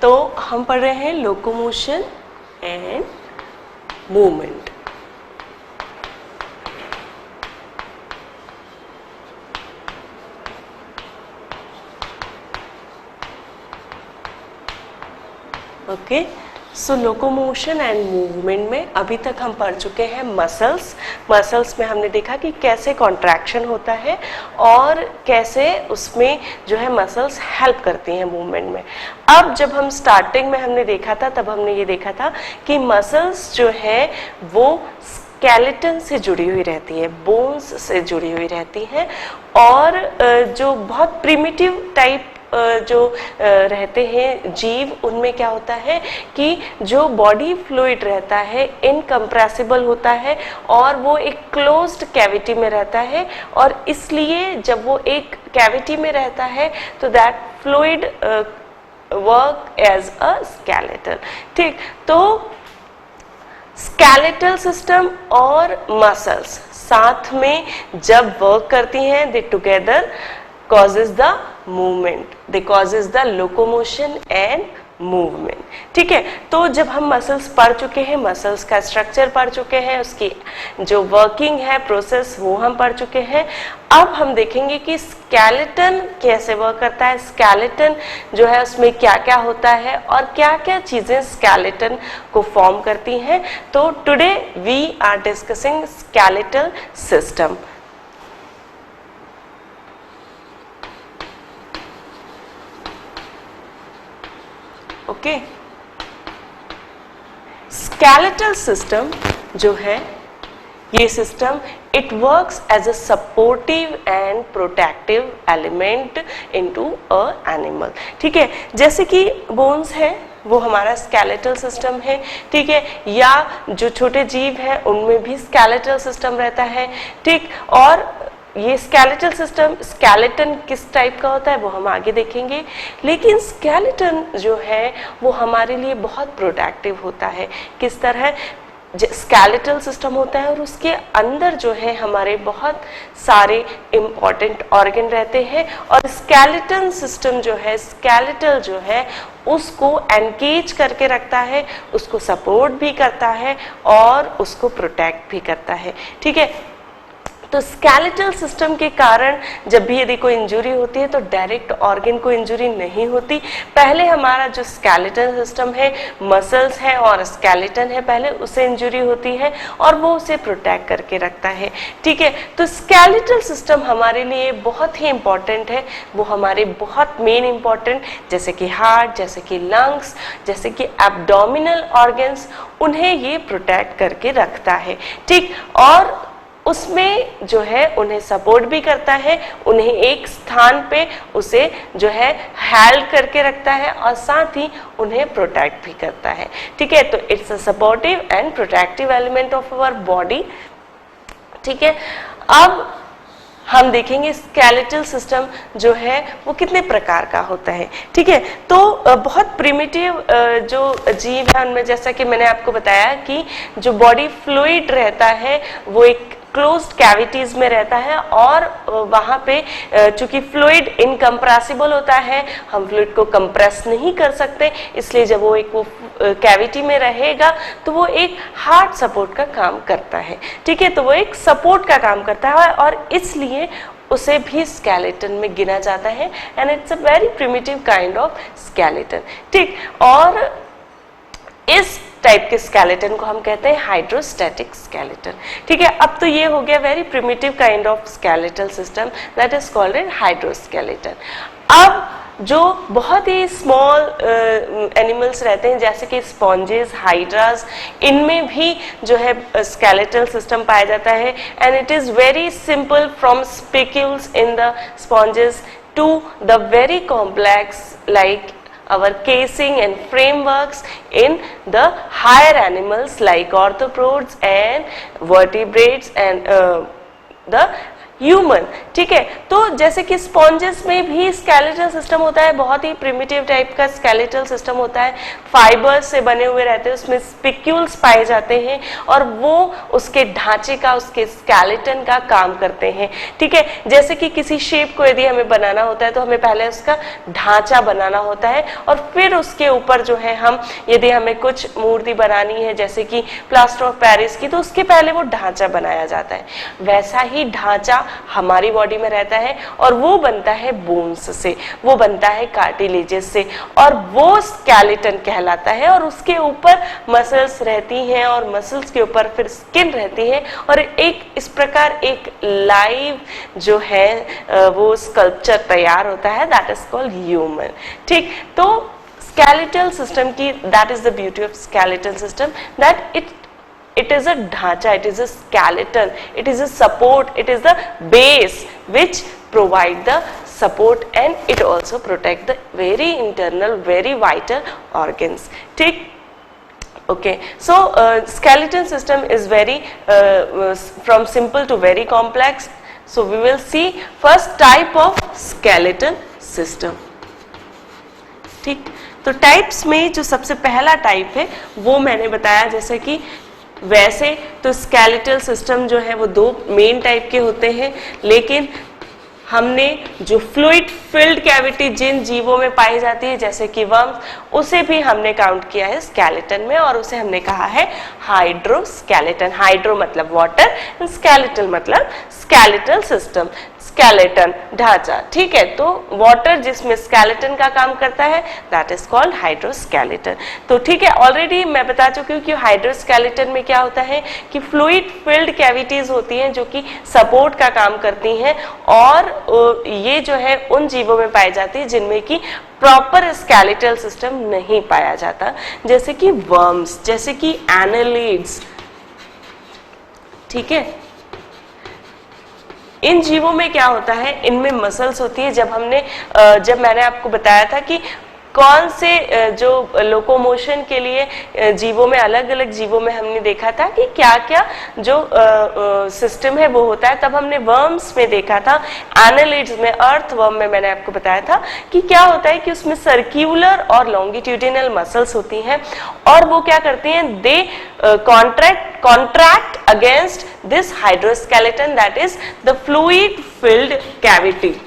तो हम पढ़ रहे हैं locomotion and movement. Okay, so locomotion and movement में अभी तक हम पढ़ चुके हैं मसल्स में हमने देखा कि कैसे कॉन्ट्रैक्शन होता है और कैसे उसमें जो है मसल्स हेल्प करती हैं मूवमेंट में। अब जब हम स्टार्टिंग में हमने देखा था तब हमने ये देखा था कि मसल्स जो है वो स्केलेटन से जुड़ी हुई रहती है, बोन्स से जुड़ी हुई रहती हैं और जो बहुत प्रिमिटिव टाइप जो रहते हैं जीव, उनमें क्या होता है कि जो बॉडी फ्लूइड रहता है इनकम्प्रेसिबल होता है और वो एक क्लोज्ड कैविटी में रहता है और इसलिए जब वो एक कैविटी में रहता है तो that fluid work as a skeleton. ठीक, तो स्केलेटल सिस्टम और मसल्स साथ में जब वर्क करती हैं दे together causes the movement, they causes the locomotion and movement। ठीक है, तो जब हम मसल्स पढ़ चुके हैं, मसल्स का स्ट्रक्चर पढ़ चुके हैं, उसकी जो वर्किंग है प्रोसेस वो हम पढ़ चुके हैं। अब हम देखेंगे कि स्केलेटन कैसे वर्क करता है, स्केलेटन जो है उसमें क्या क्या होता है और क्या क्या चीजें स्केलेटन को फॉर्म करती हैं। तो today we are discussing skeletal system. Okay, skeletal system जो है ये system it works as a supportive and protective element into a animal. ठीक है, जैसे कि बोन्स है वो हमारा स्केलेटल सिस्टम है। ठीक है, या जो छोटे जीव हैं उनमें भी स्केलेटल सिस्टम रहता है। ठीक, और ये स्केलेटल सिस्टम, स्केलेटन किस टाइप का होता है वो हम आगे देखेंगे, लेकिन स्केलेटन जो है वो हमारे लिए बहुत प्रोटेक्टिव होता है। किस तरह स्केलेटल सिस्टम होता है और उसके अंदर जो है हमारे बहुत सारे इम्पॉर्टेंट ऑर्गन रहते हैं और स्केलेटन सिस्टम जो है, स्केलेटल जो है उसको एनकेज करके रखता है, उसको सपोर्ट भी करता है और उसको प्रोटेक्ट भी करता है। ठीक है, तो स्केलेटल सिस्टम के कारण जब भी यदि कोई इंजरी होती है तो डायरेक्ट ऑर्गन को इंजरी नहीं होती। पहले हमारा जो स्केलेटल सिस्टम है, मसल्स है और स्केलेटन है, पहले उसे इंजरी होती है और वो उसे प्रोटेक्ट करके रखता है। ठीक है, तो स्केलेटल सिस्टम हमारे लिए बहुत ही इंपॉर्टेंट है, वो हमारे बहुत मेन इंपॉर्टेंट, जैसे कि हार्ट, जैसे कि लंग्स, जैसे कि एब्डोमिनल ऑर्गन्स, उन्हें ये प्रोटेक्ट करके रखता है। ठीक, और उसमें जो है उन्हें सपोर्ट भी करता है, उन्हें एक स्थान पे उसे जो है हेल्ड करके रखता है और साथ ही उन्हें प्रोटेक्ट भी करता है। ठीक है, तो it's a supportive and protective element of our body. ठीक है, अब हम देखेंगे स्केलेटल सिस्टम जो है वो कितने प्रकार का होता है। ठीक है, तो बहुत प्रिमिटिव जो जीव है उनमें, जैसा कि मैंने आपको बताया कि जो बॉडी फ्लूइड रहता है वो एक क्लोज्ड कैविटीज में रहता है और वहां पे चूंकि फ्लूइड इनकम्प्रेसिबल होता है, हम फ्लूइड को कंप्रेस नहीं कर सकते, इसलिए जब वो एक कैविटी में रहेगा तो वो एक हार्ट सपोर्ट का काम करता है। ठीक है, तो वो एक सपोर्ट का काम करता है और इसलिए उसे भी स्केलेटन में गिना जाता है and it's a very primitive kind of skeleton. ठीक, और इस टाइप के स्केलेटन को हम कहते हैं हाइड्रोस्टैटिक स्केलेटन। ठीक है, अब तो ये हो गया very primitive kind of skeletal system that is called an hydroskeleton. अब जो बहुत ही स्मॉल एनिमल्स रहते हैं जैसे कि स्पॉन्जेस, हाइड्रास, इनमें भी जो है स्केलेटल सिस्टम पाया जाता है and it is very simple from spicules in the sponges to the very complex like our casing and frameworks in the higher animals like arthropods and vertebrates and the human, ठीक है। तो जैसे कि sponges में भी skeletal system होता है, बहुत ही प्रिमिटिव टाइप का स्केलेटल सिस्टम होता है, फाइबर्स से बने हुए रहते हैं, उसमें स्पिक्यूल्स पाए जाते हैं और वो उसके ढांचे का, उसके स्केलेटन का काम करते हैं, ठीक है। जैसे कि किसी शेप को यदि हमें बनाना होता है तो हमें पहले उसका ढांचा बनाना होता है और फिर उसके ऊपर जो है हम, यदि हमें कुछ मूर्ति बनानी है जैसे कि प्लास्टर ऑफ पेरिस की, तो उसके पहले वो ढांचा बनाया जाता है। वैसा ही ढांचा हमारी बॉडी में रहता है और वो बनता है बोन्स से, वो बनता है कार्टिलेजेस से और वो स्केलेटन कहलाता है। और उसके ऊपर मसल्स रहती हैं और मसल्स के ऊपर फिर स्किन रहती है और एक इस प्रकार एक लाइव जो है वो स्कल्पचर तैयार होता है, दैट इज कॉल्ड ह्यूमन, ठीक। तो स्केलेटल सिस्टम की, that is the beauty of skeletal system, that it is a dhacha, it is a skeleton, it is a support, it is the base which provide the support and it also protect the very internal, very vital organs, ठीक। Okay, so skeletal system is very from simple to very complex. So we will see first type of skeletal system, ठीक। तो types में जो सबसे पहला type है वो मैंने बताया, जैसे कि वैसे तो स्केलेटल सिस्टम जो है वो दो मेन टाइप के होते हैं, लेकिन हमने जो फ्लूइड फिल्ड कैविटी जिन जीवों में पाई जाती है जैसे कि वर्म्स, उसे भी हमने काउंट किया है स्केलेटन में और उसे हमने कहा है हाइड्रोस्केलेटन। हाइड्रो मतलब वाटर, स्केलेटल मतलब स्केलेटल सिस्टम, स्केलेटन ढांचा, ठीक है। तो वाटर जिसमें स्केलेटन का काम करता है दैट इज कॉल्ड हाइड्रोस्केलेटन। तो ठीक है, ऑलरेडी मैं बता चुकी हूँ कि हाइड्रोस्केलेटन में क्या होता है कि फ्लूइड फिल्ड कैविटीज होती हैं जो कि सपोर्ट का काम करती हैं और ये जो है उन जीवों में पाई जाती है जिनमें कि प्रॉपर स्केलेटल सिस्टम नहीं पाया जाता, जैसे कि वर्म्स, जैसे कि एनालिड्स, ठीक है। इन जीवों में क्या होता है, इनमें मसल्स होती है। जब मैंने आपको बताया था कि कौन से जो लोकोमोशन के लिए जीवों में, अलग अलग जीवों में हमने देखा था कि क्या क्या जो सिस्टम है वो होता है, तब हमने वर्म्स में देखा था, एनालिड्स में, अर्थ वर्म में मैंने आपको बताया था कि क्या होता है कि उसमें सर्क्यूलर और लॉन्गिट्यूडिनल मसल्स होती हैं और वो क्या करती हैं, they contract against this hydroskeleton that is the fluid filled cavity,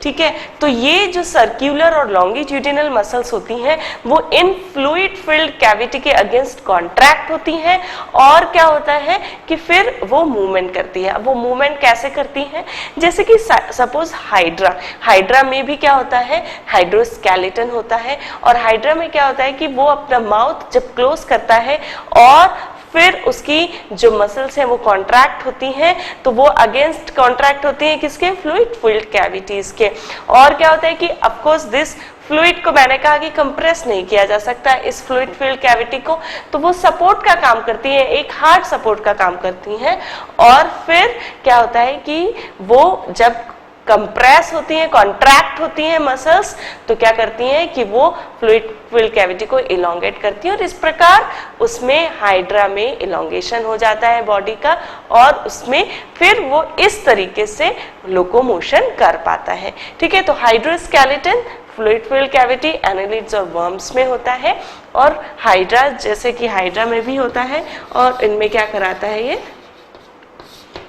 ठीक है। तो ये जो सर्क्यूलर और लॉन्गिट्यूडिनल मसल्स होती हैं वो इन फ्लूइड फिल्ड कैविटी के अगेंस्ट कॉन्ट्रैक्ट होती हैं और क्या होता है कि फिर वो मूवमेंट करती है। अब वो मूवमेंट कैसे करती हैं, जैसे कि सपोज हाइड्रा में भी क्या होता है, हाइड्रोस्केलेटन होता है और हाइड्रा में क्या होता है कि वो अपना माउथ जब क्लोज करता है और फिर उसकी जो मसल्स हैं वो कॉन्ट्रैक्ट होती हैं, तो वो अगेंस्ट कॉन्ट्रैक्ट होती हैं किसके, फ्लूइड फिल्ड कैविटीज के। और क्या होता है कि ऑफ कोर्स दिस फ्लूइड को मैंने कहा कि कंप्रेस नहीं किया जा सकता इस फ्लूइड फिल्ड कैविटी को, तो वो सपोर्ट का काम करती है, एक हार्ड सपोर्ट का काम करती हैं और फिर क्या होता है कि वो जब कंप्रेस होती हैं, कॉन्ट्रैक्ट होती हैं मसल्स, तो क्या करती हैं कि वो फ्लूइड फिल्ड कैविटी को इलोंगेट करती हैं और इस प्रकार उसमें हाइड्रा में इलोंगेशन हो जाता है बॉडी का और उसमें फिर वो इस तरीके से लोकोमोशन कर पाता है, ठीक है। तो hydroskeleton fluid filled cavity annelids और वर्म्स में होता है और हाइड्रा, जैसे कि हाइड्रा में भी होता है और इनमें क्या कराता है ये,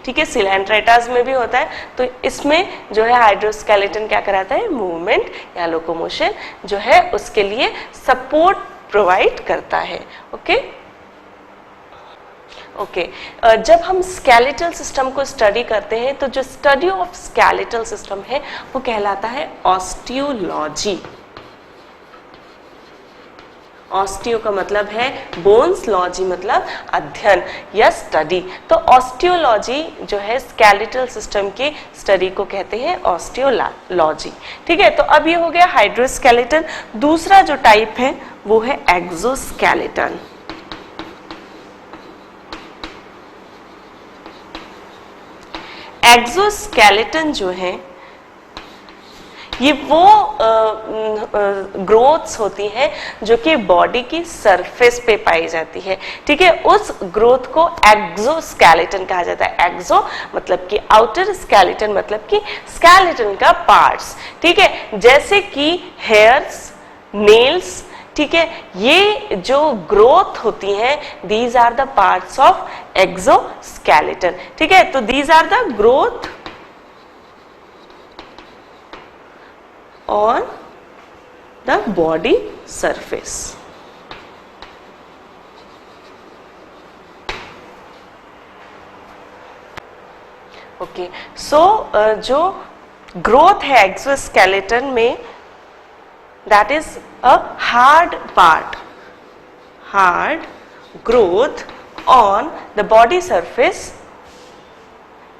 ठीक है, सिलेंट्रेटास में भी होता है। तो इसमें जो है हाइड्रोस्केलेटन क्या कराता है, मूवमेंट या लोकोमोशन जो है उसके लिए सपोर्ट प्रोवाइड करता है। ओके ओके जब हम स्केलेटल सिस्टम को स्टडी करते हैं तो जो स्टडी ऑफ स्केलेटल सिस्टम है वो कहलाता है ऑस्टियोलॉजी। ऑस्टियो का मतलब है बोन्स, लॉजी मतलब अध्ययन या स्टडी। तो ऑस्टियोलॉजी जो है स्केलेटल सिस्टम की स्टडी को कहते हैं ऑस्टियोलॉजी, ठीक है। तो अब ये हो गया हाइड्रोस्केलेटन। दूसरा जो टाइप है वो है एक्सोस्केलेटन। एक्सोस्केलेटन जो है ये वो ग्रोथ्स होती हैं जो कि बॉडी की सरफेस पे पाई जाती है, ठीक है। उस ग्रोथ को एक्सोस्केलेटन कहा जाता है। एक्सो मतलब कि आउटर, स्केलेटन मतलब कि स्केलेटन का पार्ट्स, ठीक है, जैसे कि हेयर्स, नेल्स, ठीक है। ये जो ग्रोथ होती हैं, these are the parts of exoskeleton, ठीक है। तो these are the growth on the body surface. Okay, so जो ग्रोथ है एक्सोस्केलेटन में, that is a hard part, hard growth on the body surface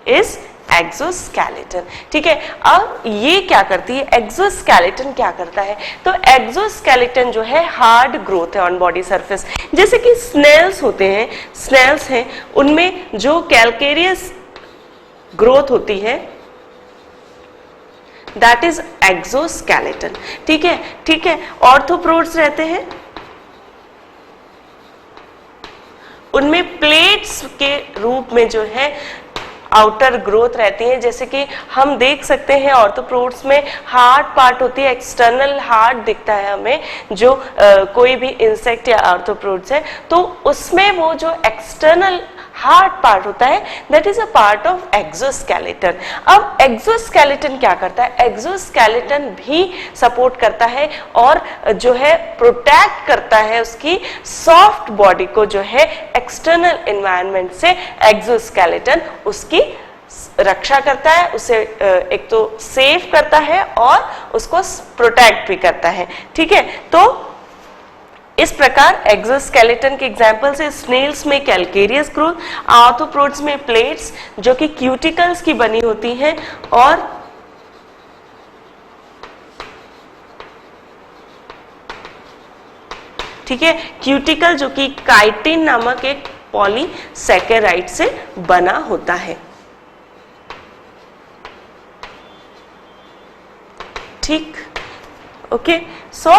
is exoskeleton, ठीक है। अब ये क्या करती है, एक्सोस्केलेटन क्या करता है, तो एक्सोस्केलेटन जो है हार्ड ग्रोथ है ऑन बॉडी सरफेस। जैसे कि स्नेल्स होते हैं, स्नेल्स हैं, उनमें जो कैल्केरियस ग्रोथ होती है दैट इज एक्सोस्केलेटन, ठीक है, ठीक है। ऑर्थोप्रोड्स रहते हैं, उनमें प्लेट्स के रूप में जो है आउटर ग्रोथ रहती है। जैसे कि हम देख सकते हैं ऑर्थोप्रोड्स में हार्ड पार्ट होती है, एक्सटर्नल हार्ड दिखता है हमें, जो कोई भी इंसेक्ट या ऑर्थोप्रोड्स है, तो उसमें वो जो एक्सटर्नल हार्ड पार्ट होता है that is a part of exoskeleton. अब एक्सोस्केलेटन क्या करता है, एक्सोस्केलेटन भी सपोर्ट करता है और जो है प्रोटेक्ट करता है उसकी सॉफ्ट बॉडी को, जो है एक्सटर्नल एनवायरनमेंट से एक्सोस्केलेटन उसकी रक्षा करता है, उसे एक तो सेफ करता है और उसको प्रोटेक्ट भी करता है, ठीक है। तो इस प्रकार एक्सोस्केलेटन के एग्जांपल्स है स्नेल्स में कैल्केरियस ग्रोथ, आर्थ्रोपोड्स में प्लेट्स जो कि क्यूटिकल्स की बनी होती हैं, और ठीक है, क्यूटिकल जो कि काइटिन नामक एक पॉलीसैकेराइड से बना होता है, ठीक, okay. So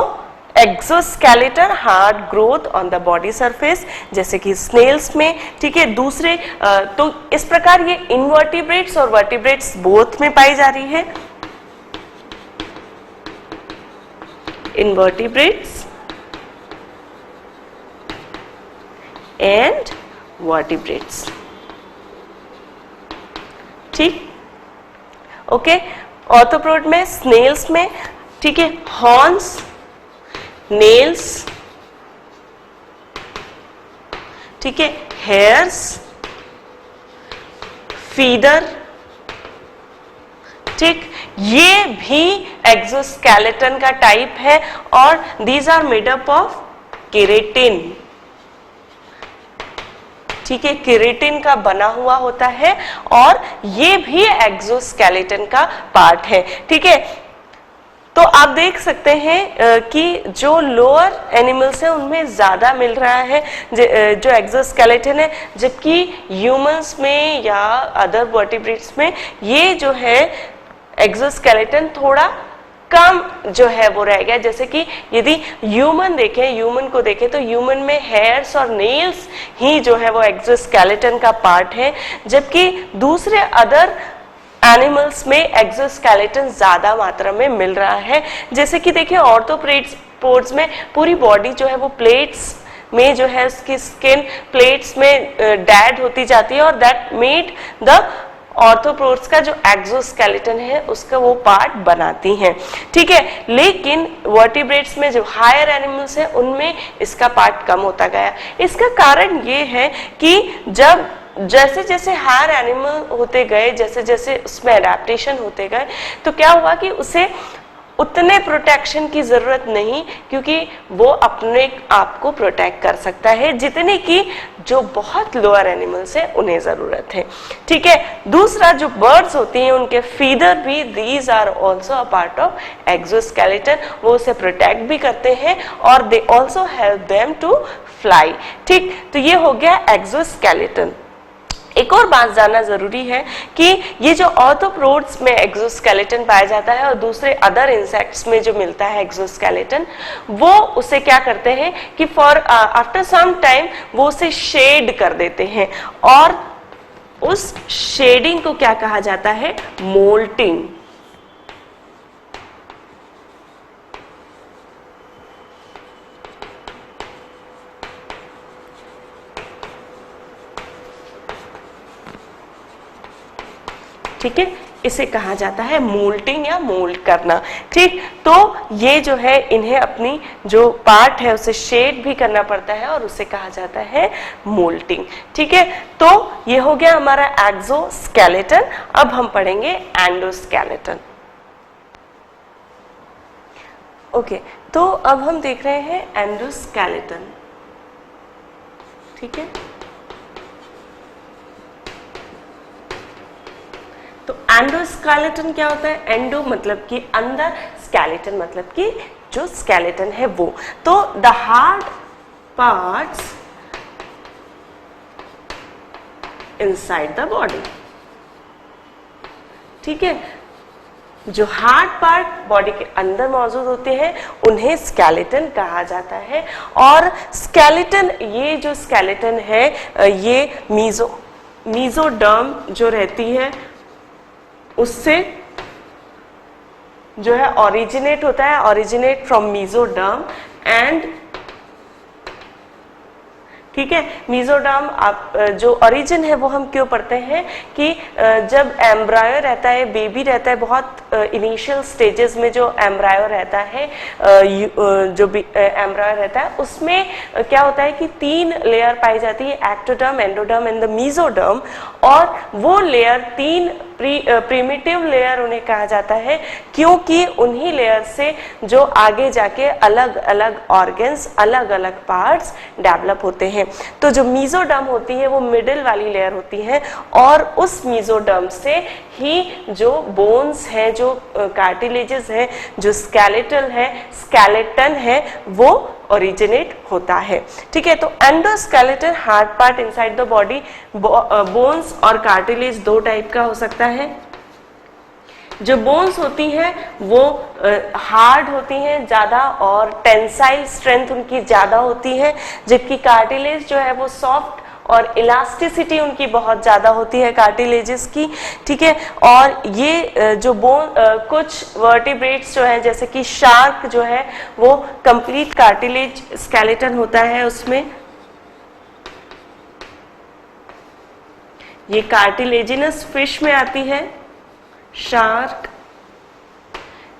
exoskeleton hard growth on the body surface, जैसे कि स्नेल्स में, ठीक है। दूसरे तो इस प्रकार ये इनवर्टिब्रेट्स और वर्टिब्रेट्स बोथ में पाई जा रही है, इनवर्टिब्रेट्स एंड वर्टिब्रेट्स, ठीक, ओके। ऑर्थोप्रोड में, स्नेल्स में, ठीक है, हॉर्न्स, नेल्स, ठीक है, हेयर्स, फीडर, ठीक, ये भी एक्सोस्केलेटन का टाइप है और these are made up of keratin, ठीक है, केराटिन का बना हुआ होता है और ये भी एक्सोस्केलेटन का पार्ट है, ठीक है। तो आप देख सकते हैं कि जो लोअर एनिमल्स हैं उनमें ज्यादा मिल रहा है जो एक्सोस्केलेटन है, जबकि ह्यूमंस में या अदर वर्टिब्रेट्स में ये जो है एक्सोस्केलेटन थोड़ा कम जो है वो रह गया। जैसे कि यदि ह्यूमन को देखें तो ह्यूमन में हेयर्स और नेल्स ही जो है वो एक्सोस्केलेटन का पार्ट है, जबकि दूसरे अदर एनिमल्स में एक्सोस्केलेटन ज्यादा मात्रा में मिल रहा है। जैसे कि देखिए ऑर्थोपोड्स में पूरी बॉडी जो है वो प्लेट्स में जो है उसकी स्किन प्लेट्स में डेड होती जाती है और दैट मेड द ऑर्थोपोड्स का जो एक्सोस्केलेटन है उसका वो पार्ट बनाती हैं, ठीक है। लेकिन वर्टिब्रेट्स में जो हायर एनिमल्स हैं उनमें इसका पार्ट कम होता गया। इसका कारण ये है कि जब जैसे जैसे हायर एनिमल होते गए, जैसे जैसे उसमें एडेप्टेशन होते गए, तो क्या हुआ कि उसे उतने प्रोटेक्शन की जरूरत नहीं, क्योंकि वो अपने आप को प्रोटेक्ट कर सकता है जितने की जो बहुत लोअर एनिमल्स है उन्हें जरूरत है, ठीक है। दूसरा जो बर्ड्स होती हैं उनके फीदर भी these are also a part of exoskeleton, वो उसे प्रोटेक्ट भी करते हैं और they also help them to fly, ठीक। तो ये हो गया एक्सोस्केलेटन। एक और बात जानना जरूरी है कि ये जो ऑर्थोप्रोड्स में एक्सोस्केलेटन पाया जाता है और दूसरे अदर इंसेक्ट्स में जो मिलता है एक्सोस्केलेटन, वो उसे क्या करते हैं कि फॉर आफ्टर सम टाइम वो उसे शेड कर देते हैं और उस शेडिंग को क्या कहा जाता है? मोल्टिंग। ठीक है, इसे कहा जाता है मोल्टिंग या मोल्ड करना। ठीक, तो ये जो है इन्हें अपनी जो पार्ट है उसे शेड भी करना पड़ता है और उसे कहा जाता है मोल्टिंग। ठीक है, तो ये हो गया हमारा एक्सोस्केलेटन। अब हम पढ़ेंगे एंडोस्केलेटन। ओके, तो अब हम देख रहे हैं एंडोस्केलेटन। ठीक है, तो एंडोस्केलेटन क्या होता है? एंडो मतलब कि अंदर, स्केलेटन मतलब कि जो स्केलेटन है वो। तो the hard parts inside the body. ठीक है, जो हार्ड पार्ट बॉडी के अंदर मौजूद होते हैं उन्हें स्केलेटन कहा जाता है। और स्केलेटन, ये जो स्केलेटन है ये मीजोडर्म जो रहती है उससे जो है ओरिजिनेट होता है, ओरिजिनेट फ्रॉम मीजोडर्म एंड, ठीक है, मीजोडर्म आप जो ओरिजिन है वो हम क्यों पढ़ते हैं कि जब एम्ब्रायो रहता है, बेबी रहता है, बहुत इनिशियल स्टेजेस में जो एम्ब्रायो रहता है, जो एम्ब्रायो रहता है उसमें क्या होता है कि 3 लेयर पाई जाती है, ectoderm, endoderm and the mesoderm. और वो लेयर 3 प्रीमिटिव लेयर उन्हें कहा जाता है क्योंकि उन्हीं लेयर से जो आगे जाके अलग अलग ऑर्गन्स, अलग अलग पार्ट्स डेवलप होते हैं। तो जो मीजोडर्म होती है वो मिडिल वाली लेयर होती है और उस मीजोडर्म से ही जो बोन्स है, जो कार्टिलेजेस है, जो स्केलेटल है, स्केलेटन है, वो ओरिजिनेट होता है। ठीक है, तो endoskeleton hard part inside the body, bones और कार्टिलेज 2 टाइप का हो सकता है। जो बोन्स होती हैं वो हार्ड होती हैं ज़्यादा और टेंसाइल स्ट्रेंथ उनकी ज़्यादा होती है, जबकि कार्टिलेज जो है वो सॉफ्ट और इलास्टिसिटी उनकी बहुत ज़्यादा होती है कार्टिलेजेस की। ठीक है, और ये जो कुछ वर्टिब्रेट्स जो है जैसे कि शार्क जो है वो कंप्लीट कार्टिलेज स्केलेटन होता है उसमें, ये कार्टिलेजिनस फिश में आती है शार्क।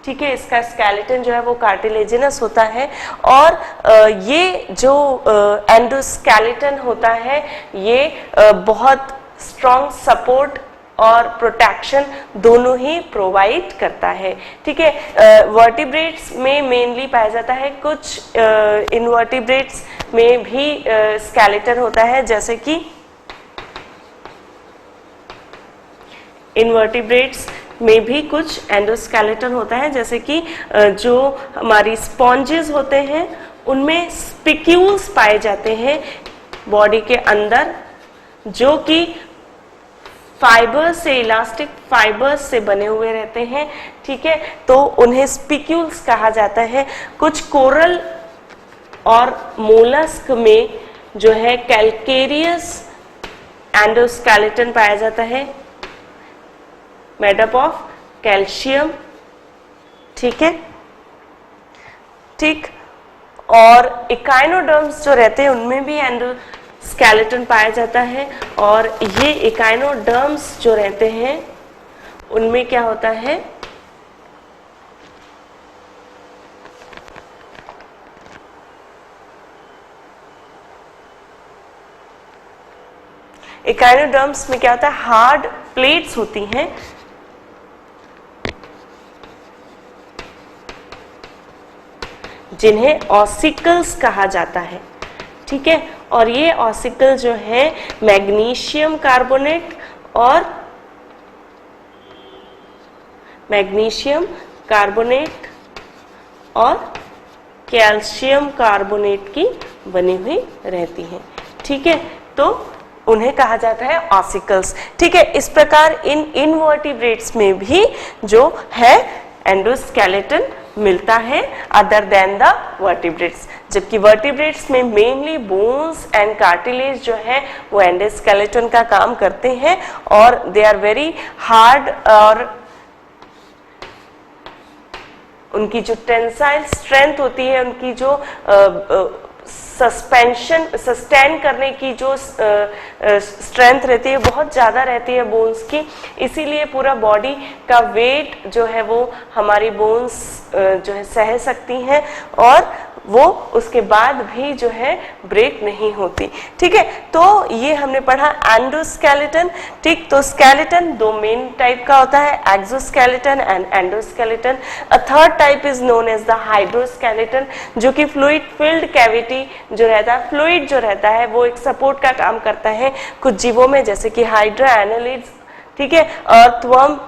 ठीक है, इसका स्केलेटन जो है वो कार्टिलेजिनस होता है। और ये जो एंडोस्केलेटन होता है ये बहुत स्ट्रॉन्ग सपोर्ट और प्रोटेक्शन दोनों ही प्रोवाइड करता है। ठीक है, वर्टिब्रेट्स में मेनली पाया जाता है, कुछ इनवर्टिब्रेट्स में भी स्केलेटन होता है, जैसे कि इनवर्टिब्रेट्स में भी कुछ एंडोस्केलेटन होता है, जैसे कि जो हमारी स्पॉन्जेस होते हैं उनमें स्पिक्यूल्स पाए जाते हैं बॉडी के अंदर, जो कि फाइबर्स से, इलास्टिक फाइबर्स से बने हुए रहते हैं। ठीक है, तो उन्हें स्पिक्यूल्स कहा जाता है। कुछ कोरल और मोलस्क में जो है कैल्केरियस एंडोस्केलेटन पाया जाता है, मेड अप ऑफ कैल्शियम। ठीक है, ठीक, और इकाइनोडर्म्स जो रहते हैं उनमें भी एंडोस्केलेटन पाया जाता है। और ये इकाइनोडर्म्स जो रहते हैं उनमें क्या होता है, इकाइनोडर्म्स में क्या होता है, हार्ड प्लेट्स होती हैं जिन्हें ऑसिकल्स कहा जाता है। ठीक है, और ये ऑसिकल जो है मैग्नीशियम कार्बोनेट और कैल्शियम कार्बोनेट की बनी हुई रहती हैं। ठीक है, तो उन्हें कहा जाता है ऑसिकल्स। ठीक है, इस प्रकार इन इनवर्टिब्रेट्स में भी जो है एंडोस्केलेटन मिलता है अदर देन द वर्टिब्रेट्स, जबकि वर्टिब्रेट्स में मेनली बोन्स एंड कार्टिलेज जो है वो एंडोस्केलेटन का काम करते हैं और दे आर वेरी हार्ड, और उनकी जो टेंसाइल स्ट्रेंथ होती है, उनकी जो सस्टेन करने की जो स्ट्रेंथ रहती है बहुत ज़्यादा रहती है बोन्स की, इसीलिए पूरा बॉडी का वेट जो है वो हमारी बोन्स जो है सह सकती हैं और वो उसके बाद भी जो है ब्रेक नहीं होती। ठीक है, तो ये हमने पढ़ा एंडोस्केलेटन। ठीक, तो स्केलेटन दो मेन टाइप का होता है, exoskeleton and endoskeleton. A third type is known as the hydroskeleton, जो कि फ्लूइड फिल्ड कैविटी जो रहता है, फ्लूइड जो रहता है वो एक सपोर्ट का काम करता है कुछ जीवों में, जैसे कि हाइड्रा, एनालिड्स, ठीक है, अर्थवर्म,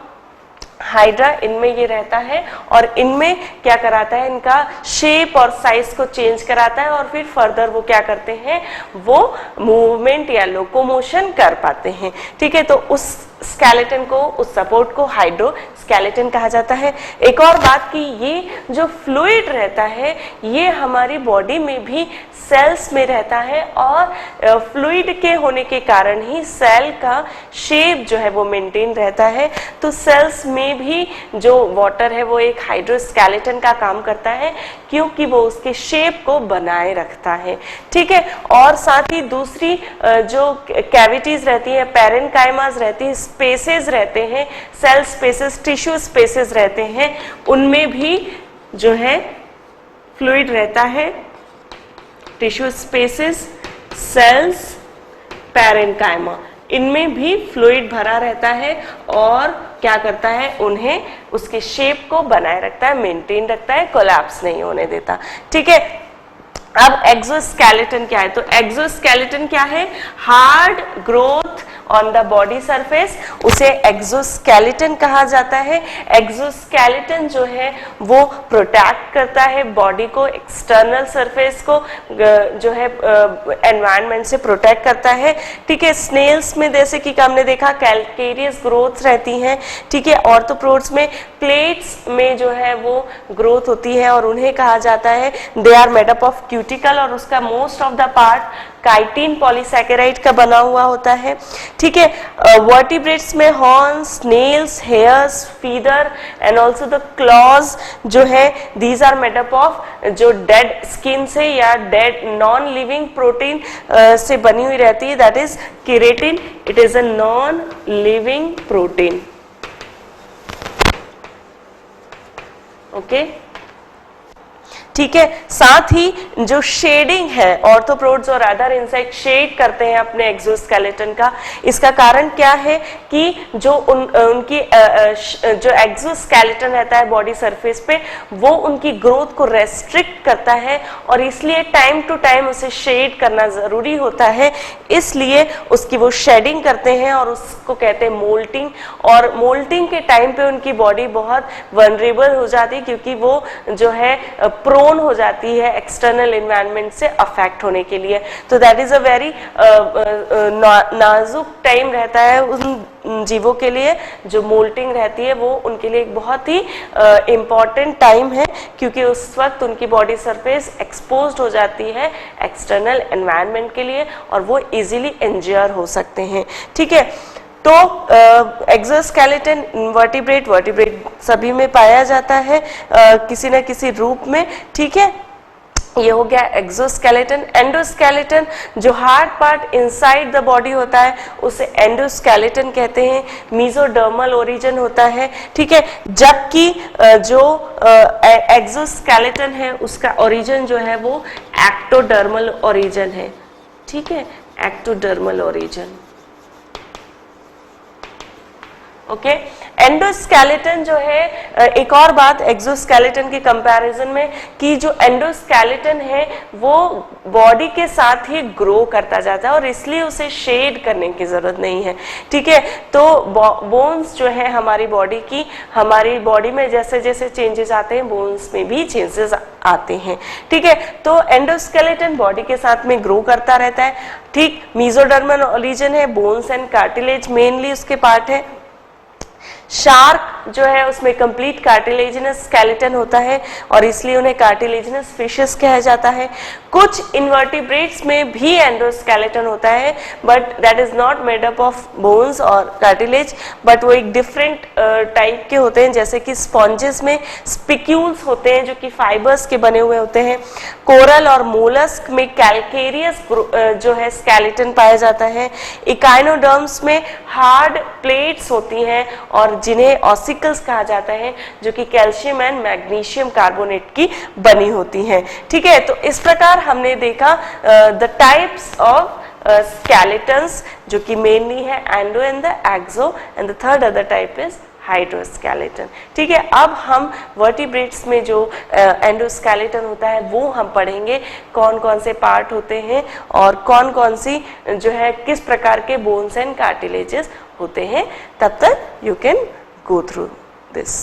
हाइड्रा, इनमें ये रहता है और इनमें क्या कराता है, इनका शेप और साइज को चेंज कराता है और फिर फर्दर वो क्या करते हैं, वो मूवमेंट या लोकोमोशन कर पाते हैं। ठीक है, तो उस स्केलेटन को, उस सपोर्ट को हाइड्रो स्केलेटन कहा जाता है। एक और बात कि ये जो फ्लूइड रहता है ये हमारी बॉडी में भी सेल्स में रहता है और फ्लूइड के होने के कारण ही सेल का शेप जो है वो मेंटेन रहता है। तो सेल्स में भी जो वाटर है वो एक हाइड्रोस्केलेटन का काम करता है क्योंकि वो उसके शेप को बनाए रखता है। ठीक है, और साथ ही दूसरी जो कैविटीज रहती है, पैरेन्काइमास रहती है, स्पेसेस रहते हैं, सेल स्पेसेस, टिश्यू स्पेसेस रहते हैं, उनमें भी जो है फ्लूइड रहता है। टिश्यू स्पेसेस, सेल्स, पैरेन्काइमा, इनमें भी फ्लूइड भरा रहता है और क्या करता है, उन्हें उसके शेप को बनाए रखता है, मेंटेन रखता है, कोलैप्स नहीं होने देता। ठीक है, अब एक्सोस्केलेटन क्या है, तो एक्सोस्केलेटन क्या है, hard growth on the body surface, उसे एक्सोस्केलेटन कहा जाता है। एक्सोस्केलेटन जो है वो प्रोटेक्ट करता है बॉडी को, एक्सटर्नल सरफेस को जो है एनवायरनमेंट से प्रोटेक्ट करता है। ठीक है, स्नेल्स में जैसे कि हमने देखा कैल्केरियस ग्रोथ रहती हैं। ठीक है, ऑर्थोप्रोड्स में प्लेट्स में जो है वो ग्रोथ होती है और उन्हें कहा जाता है, they are made up of cuticle, और उसका most of the part chitin polysaccharide का बना हुआ होता है। ठीक है, वर्टिब्रेट्स में horns, nails, hairs, feather and also the claws जो है, these are made up of जो डेड स्किन से या डेड नॉन लिविंग प्रोटीन से बनी हुई रहती है, that is keratin. It is a non living protein. Okay, ठीक है, साथ ही जो शेडिंग है, ऑर्थोप्रोड्स और अदर इंसेक्ट शेड करते हैं अपने एक्सोस्केलेटन का। इसका कारण क्या है कि जो उनकी जो एक्सोस्केलेटन रहता है बॉडी सरफेस पे, वो उनकी ग्रोथ को रेस्ट्रिक्ट करता है और इसलिए टाइम टू टाइम उसे शेड करना जरूरी होता है, इसलिए उसकी वो शेडिंग करते हैं और उसको कहते हैं मोल्टिंग। और मोल्टिंग के टाइम पे उनकी बॉडी बहुत वनरेबल हो जाती है क्योंकि वो जो है प्रोन हो जाती है एक्सटर्नल एनवायरनमेंट से अफेक्ट होने के लिए। तो दैट इज अ वेरी नाजुक टाइम रहता है उन जीवों के लिए, जो मोल्टिंग रहती है वो उनके लिए एक बहुत ही इम्पॉर्टेंट टाइम है क्योंकि उस वक्त उनकी बॉडी सरफेस एक्सपोज्ड हो जाती है एक्सटर्नल एनवायरनमेंट के लिए और वो इजीली इंजर हो सकते हैं। ठीक है, तो एक्सोस्केलेटन वर्टिब्रेट सभी में पाया जाता है किसी न किसी रूप में। ठीक है, ये हो गया एक्सोस्केलेटन। एंडोस्केलेटन जो hard part inside the body होता है उसे एंडोस्केलेटन कहते हैं, मीजोडर्मल ओरिजिन होता है। ठीक है, जबकि जो एक्सोस्केलेटन है उसका ओरिजिन जो है वो एक्टोडर्मल ओरिजिन है। ठीक है, एक्टोडर्मल ओरिजिन। ओके। एंडोस्केलेटन जो है, एक और बात एक्सोस्केलेटन के कंपैरिजन में, कि जो एंडोस्केलेटन है वो बॉडी के साथ ही ग्रो करता जाता है और इसलिए उसे शेड करने की जरूरत नहीं है, ठीक है। तो बोन्स जो है हमारी बॉडी की, हमारी बॉडी में जैसे जैसे चेंजेस आते हैं बोन्स में भी चेंजेस आते हैं, ठीक है। तो एंडोस्केलेटन बॉडी के साथ में ग्रो करता रहता है, ठीक। मेसोडर्मल रीजन है, बोन्स एंड कार्टिलेज मेनली उसके पार्ट है। शार्क जो है उसमें कंप्लीट कार्टिलेजिनस स्केलेटन होता है और इसलिए उन्हें कार्टिलेजिनस फिशेस कहा जाता है। कुछ इन्वर्टिब्रेट्स में भी एंडोस्केलेटन होता है but that is not made up of bones और कार्टिलेज, बट वो एक डिफरेंट टाइप के होते हैं, जैसे कि स्पॉन्जेस में स्पिक्यूल्स होते हैं जो कि फाइबर्स के बने हुए होते हैं। कोरल और मोलस्क में कैल्केरियस जो है स्केलेटन पाया जाता है। इकाइनोडर्म्स में हार्ड प्लेट्स होती हैं और जिन्हें ऑसिकल्स कहा जाता है, जो कि कैल्शियम एंड मैग्नीशियम कार्बोनेट की बनी होती हैं, ठीक है। तो इस प्रकार हमने देखा द टाइप्स ऑफ स्केलेटन्स, जो कि मेनली है endo and the exo, and the third other type is hydroskeleton, ठीक है। अब हम वर्टिब्रेट्स में जो एंडोस्केलेटन होता है वो हम पढ़ेंगे, कौन कौन से पार्ट होते हैं और कौन कौन सी जो है किस प्रकार के बोन्स एंड कार्टिलेजेस होते हैं। तब तक you can go through this.